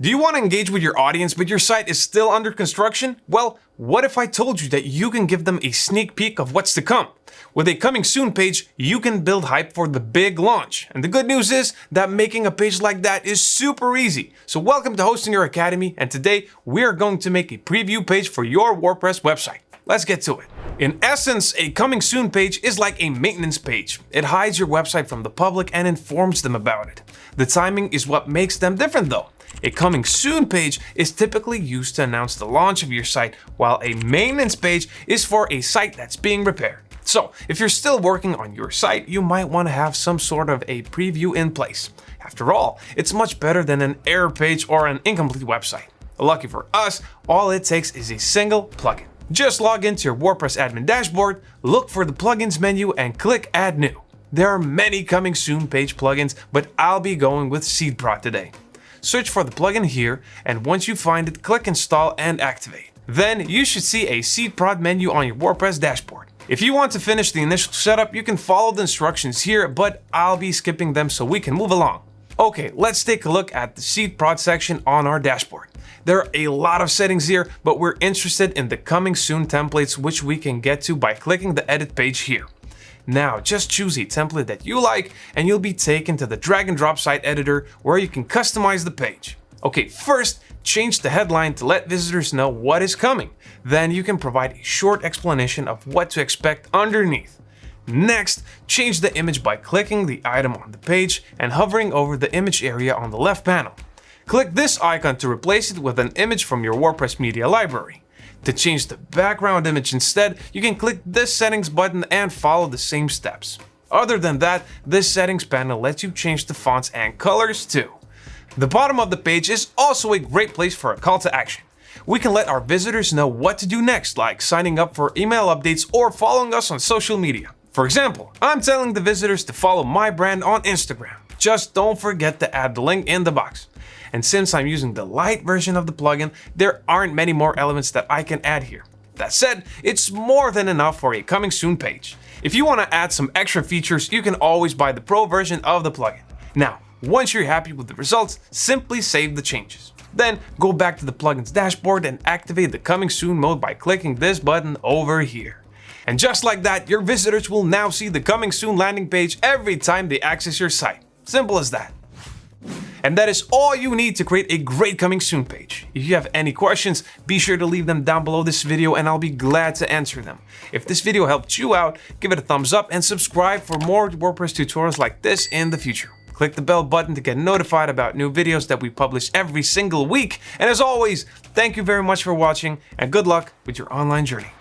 Do you want to engage with your audience but your site is still under construction? Well, what if I told you that you can give them a sneak peek of what's to come? With a coming soon page, you can build hype for the big launch. And the good news is that making a page like that is super easy. So welcome to Hosting Your Academy, and today we are going to make a preview page for your WordPress website. Let's get to it. In essence, a coming soon page is like a maintenance page. It hides your website from the public and informs them about it. The timing is what makes them different though. A coming soon page is typically used to announce the launch of your site, while a maintenance page is for a site that's being repaired. So, if you're still working on your site, you might want to have some sort of a preview in place. After all, it's much better than an error page or an incomplete website. Lucky for us, all it takes is a single plugin. Just log into your WordPress admin dashboard, look for the plugins menu and click Add New. There are many coming soon page plugins, but I'll be going with SeedProd today. Search for the plugin here, and once you find it, click Install and Activate. Then you should see a SeedProd menu on your WordPress dashboard. If you want to finish the initial setup, you can follow the instructions here, but I'll be skipping them so we can move along. Okay, let's take a look at the SeedProd section on our dashboard. There are a lot of settings here, but we're interested in the coming soon templates, which we can get to by clicking the edit page here. Now, just choose a template that you like and you'll be taken to the drag and drop site editor where you can customize the page. Okay, first, change the headline to let visitors know what is coming. Then you can provide a short explanation of what to expect underneath. Next, change the image by clicking the item on the page and hovering over the image area on the left panel. Click this icon to replace it with an image from your WordPress media library. To change the background image instead, you can click this settings button and follow the same steps. Other than that, this settings panel lets you change the fonts and colors too. The bottom of the page is also a great place for a call to action. We can let our visitors know what to do next, like signing up for email updates or following us on social media. For example, I'm telling the visitors to follow my brand on Instagram. Just don't forget to add the link in the box. And since I'm using the light version of the plugin, there aren't many more elements that I can add here. That said, it's more than enough for a coming soon page. If you want to add some extra features, you can always buy the pro version of the plugin. Now, once you're happy with the results, simply save the changes. Then go back to the plugin's dashboard and activate the coming soon mode by clicking this button over here. And just like that, your visitors will now see the coming soon landing page every time they access your site. Simple as that. And that is all you need to create a great coming soon page. If you have any questions, be sure to leave them down below this video and I'll be glad to answer them. If this video helped you out, give it a thumbs up and subscribe for more WordPress tutorials like this in the future. Click the bell button to get notified about new videos that we publish every single week. And as always, thank you very much for watching and good luck with your online journey.